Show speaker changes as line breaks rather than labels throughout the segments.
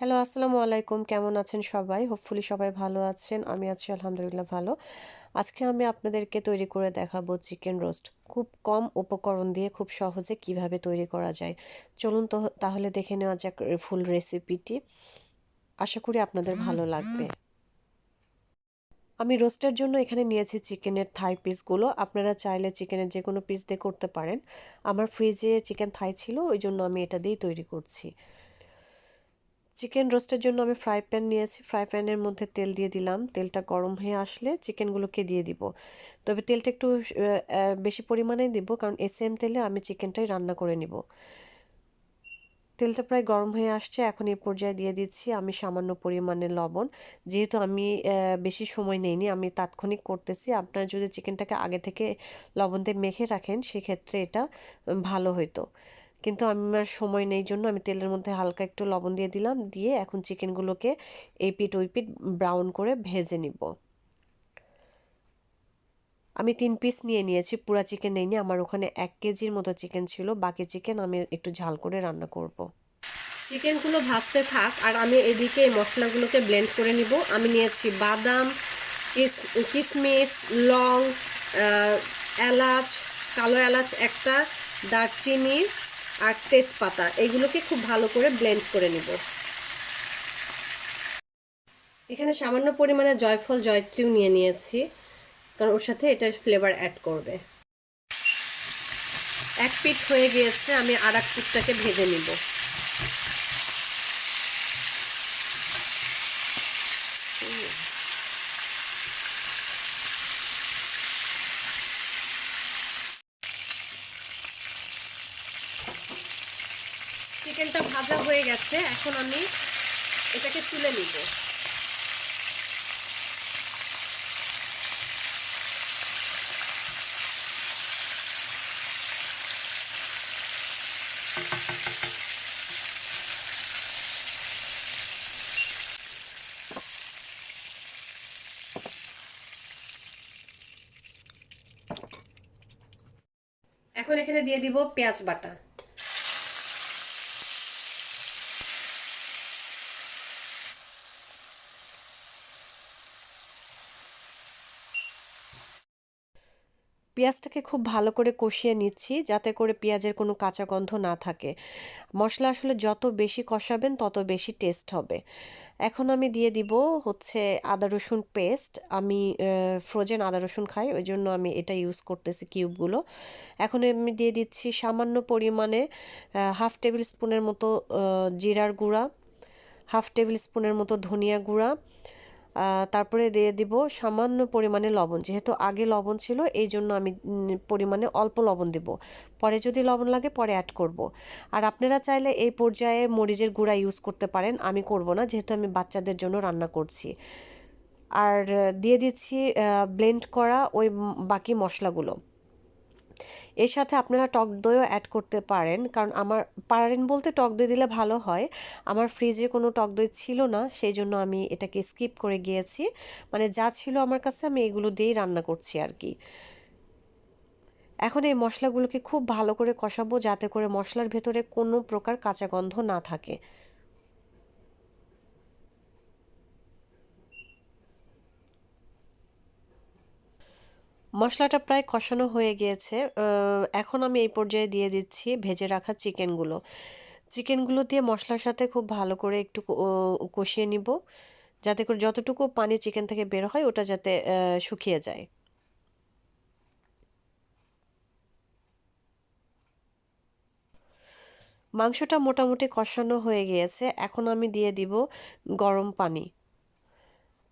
Hello, আসসালামু আলাইকুম। কেমন আছেন সবাই? হোপফুলি সবাই ভালো আছেন। আমি আছি আলহামদুলিল্লাহ ভালো। আজকে আমি আপনাদেরকে তৈরি করে দেখাবো চিকেন রোস্ট। খুব কম উপকরণ দিয়ে খুব সহজে কিভাবে তৈরি করা যায়। চলুন তো তাহলে দেখে নেওয়া যাক ফুল রেসিপিটি। আশা করি আপনাদের ভালো লাগবে। আমি রোস্টের জন্য এখানে নিয়েছি চিকেনের থাই পিসগুলো। আপনারা চাইলে চিকেনের যেকোনো পিস দিয়ে করতে পারেন। আমার ফ্রিজে চিকেন থাই ছিল, ওইজন্য আমি এটা দিয়েই তৈরি করছি। চিকেন রোস্টের জন্য আমি ফ্রাই প্যান নিয়েছি। ফ্রাই প্যানের মধ্যে তেল দিয়ে দিলাম। তেলটা গরম হয়ে আসলে চিকেনগুলোকে দিয়ে দিব। তবে তেলটা একটু বেশি পরিমাণেই দিব, কারণ এই সেম তেলে আমি চিকেনটাই রান্না করে নিব। তেলটা প্রায় গরম হয়ে আসছে। এখন এই পর্যায়ে দিয়ে দিচ্ছি আমি সামান্য পরিমাণে লবণ। যেহেতু আমি বেশি সময় নেইনি, আমি তাৎক্ষণিক করতেছি। আপনারা যদি চিকেনটাকে আগে থেকে লবণ দিয়ে মেখে রাখেন সেক্ষেত্রে এটা ভালো হইতো। কিন্তু আমার সময় নেই জন্য আমি তেলের মধ্যে হালকা একটু লবণ দিয়ে দিলাম। দিয়ে এখন চিকেনগুলোকে এই পিঠ ওই পিঠ ব্রাউন করে ভেজে নিব। আমি 3 পিস নিয়ে নিয়েছি, পুরা চিকেন নেইনি। আমার ওখানে 1 কেজির মতো চিকেন ছিল। বাকি চিকেন আমি একটু ঝাল করে রান্না করব। চিকেনগুলো ভাজতে থাক আর আমি এদিকে এই মশলাগুলোকে ব্লেন্ড করে নিব। আমি নিয়েছি বাদাম, কিশমিশ, লং, এলাচ, কালো এলাচ একটা, দারচিনি আর তেজপাতা। এগুলোকে খুব ভালো করে ব্লেন্ড করে নিব। এখানে সামান্য পরিমাণে জয়ফল জয়ত্রীও নিয়ে নিয়েছি, কারণ ওর সাথে এটার ফ্লেভার অ্যাড করবে। এক পিঠ হয়ে গিয়েছে, আমি আর এক পিঠটাকে ভেজে নিব। চিকেনটা ভাজা হয়ে গেছে, এখন আমি এটাকে তুলে নিব। এখন এখানে দিয়ে দিব পেঁয়াজ বাটা। পেঁয়াজটাকে খুব ভালো করে কষিয়ে নিচ্ছি, যাতে করে পেঁয়াজের কোনো কাঁচা গন্ধ না থাকে। মশলা আসলে যত বেশি কষাবেন তত বেশি টেস্ট হবে। এখন আমি দিয়ে দিব হচ্ছে আদা রসুন পেস্ট। আমি ফ্রোজেন আদা রসুন খাই, ওই জন্য আমি এটা ইউজ করতেছি কিউবগুলো। এখন আমি দিয়ে দিচ্ছি সামান্য পরিমাণে হাফ টেবিল স্পুনের মতো জিরার গুঁড়া, হাফ টেবিল স্পুনের মতো ধনিয়া গুঁড়া। তারপরে দিয়ে দিব সামান্য পরিমাণে লবণ। যেহেতু আগে লবণ ছিল এই জন্য আমি পরিমাণে অল্প লবণ দিব। পরে যদি লবণ লাগে পরে অ্যাড করব। আর আপনারা চাইলে এই পর্যায়ে মরিচের গুঁড়া ইউজ করতে পারেন, আমি করব না যেহেতু আমি বাচ্চাদের জন্য রান্না করছি। আর দিয়ে দিচ্ছি ব্লেন্ড করা ওই বাকি মশলাগুলো। এর সাথে আপনারা টক দইও অ্যাড করতে পারেন, কারণ আমার পারেন বলতে টক দই দিলে ভালো হয়। আমার ফ্রিজে কোনো টক দই ছিল না, সেই জন্য আমি এটাকে স্কিপ করে গিয়েছি। মানে যা ছিল আমার কাছে আমি এগুলো দিয়েই রান্না করছি আর কি। এখন এই মশলাগুলোকে খুব ভালো করে কষাবো, যাতে করে মশলার ভেতরে কোনো প্রকার কাঁচা গন্ধ না থাকে। মশলাটা প্রায় কষানো হয়ে গিয়েছে। এখন আমি এই পর্যায়ে দিয়ে দিচ্ছি ভেজে রাখা চিকেনগুলো। চিকেনগুলো দিয়ে মশলার সাথে খুব ভালো করে একটু কষিয়ে নিব, যাতে করে যতটুকু পানি চিকেন থেকে বের হয় ওটা যাতে শুকিয়ে যায়। মাংসটা মোটামুটি কষানো হয়ে গিয়েছে। এখন আমি দিয়ে দিব গরম পানি।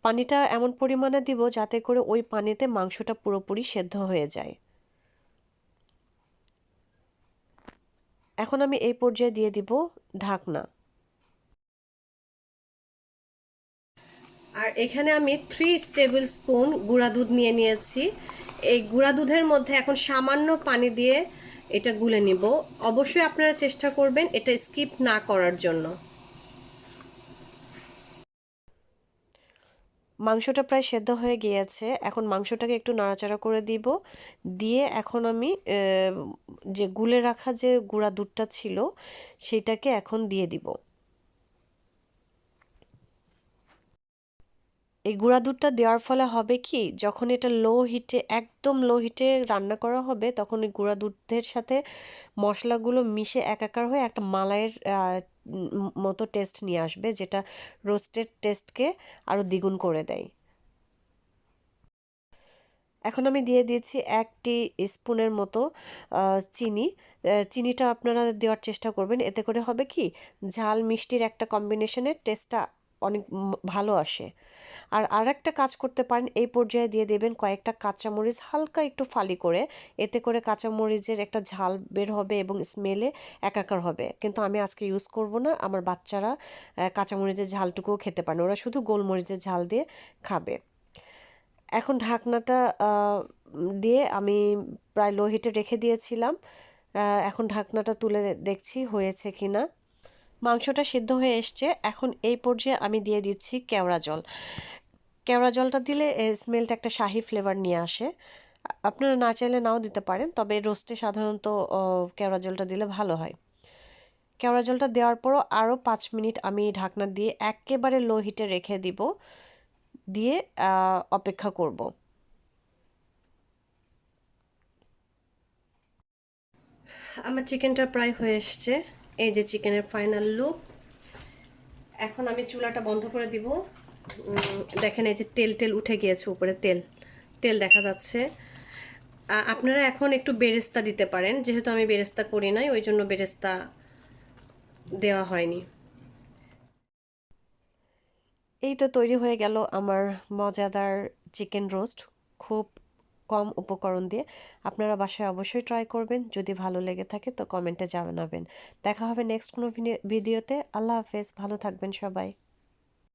পানিটা এমন পরিমাণে দিব যাতে করে ওই পানিতে মাংসটা পুরোপুরি সেদ্ধ হয়ে যায়। এখন আমি এই পর্যায়ে দিয়ে দিব ঢাকনা। আর এখানে আমি 3 টেবিল স্পুন গুঁড়া দুধ নিয়ে নিয়েছি। এই গুঁড়া দুধের মধ্যে এখন সামান্য পানি দিয়ে এটা গুলে নিব। অবশ্যই আপনারা চেষ্টা করবেন এটা স্কিপ না করার জন্য। মাংসটা প্রায় সেদ্ধ হয়ে গিয়েছে। এখন মাংসটাকে একটু নাড়াচাড়া করে দিব। দিয়ে এখন আমি যে গুলে রাখা যে গুঁড়া দুধটা ছিল সেটাকে এখন দিয়ে দিব। এই গুঁড়া দুধটা দেওয়ার ফলে হবে কি, যখন এটা লো হিটে, একদম লো হিটে রান্না করা হবে, তখন এই গুঁড়া দুধের সাথে মশলাগুলো মিশে একাকার হয়ে একটা মালাইয়ের মতো টেস্ট নিয়ে আসবে, যেটা রোস্টেড টেস্টকে আরও দ্বিগুণ করে দেয়। এখন আমি দিয়ে দিয়েছি 1 স্পুনের মতো চিনি। চিনিটা আপনারা দেওয়ার চেষ্টা করবেন, এতে করে হবে কি, ঝাল মিষ্টির একটা কম্বিনেশনের টেস্টটা অনেক ভালো আসে। আর আরেকটা কাজ করতে পারেন, এই পর্যায়ে দিয়ে দেবেন কয়েকটা কাঁচামরিচ হালকা একটু ফালি করে, এতে করে কাঁচামরিচের একটা ঝাল বের হবে এবং স্মেলে একাকার হবে। কিন্তু আমি আজকে ইউজ করব না, আমার বাচ্চারা কাঁচামরিচের ঝালটুকুও খেতে পারে না, ওরা শুধু গোলমরিচের ঝাল দিয়ে খাবে। এখন ঢাকনাটা দিয়ে আমি প্রায় লো হিটে রেখে দিয়েছিলাম। এখন ঢাকনাটা তুলে দেখছি হয়েছে কি না। মাংসটা সিদ্ধ হয়ে এসছে। এখন এই পর্যায়ে আমি দিয়ে দিচ্ছি কেওড়া জল। কেওড়া জলটা দিলে স্মেলটা একটা শাহি ফ্লেভার নিয়ে আসে। আপনারা না চাইলে নাও দিতে পারেন, তবে রোস্টে সাধারণত কেওড়া জলটা দিলে ভালো হয়। কেওড়া জলটা দেওয়ার পরও আরও 5 মিনিট আমি ঢাকনা দিয়ে একেবারে লো হিটে রেখে দিব, দিয়ে অপেক্ষা করব। আমার চিকেনটা প্রায় হয়ে এসছে। এই যে চিকেনের ফাইনাল লুক। এখন আমি চুলাটা বন্ধ করে দিব। দেখেন এই যে তেল তেল উঠে গিয়েছে, উপরে তেল তেল দেখা যাচ্ছে। আপনারা এখন একটু বেরেস্তা দিতে পারেন, যেহেতু আমি বেরেস্তা করি নাই ওই জন্য বেরেস্তা দেওয়া হয়নি। এই তো তৈরি হয়ে গেল আমার মজাদার চিকেন রোস্ট, খুব কম উপকরণ দিয়ে। আপনারা বাসায় অবশ্যই ট্রাই করবেন, যদি ভালো লেগে থাকে তো কমেন্টে জানাবেন। দেখা হবে নেক্সট কোনো ভিডিওতে। আল্লাহ হাফেজ, ভালো থাকবেন সবাই।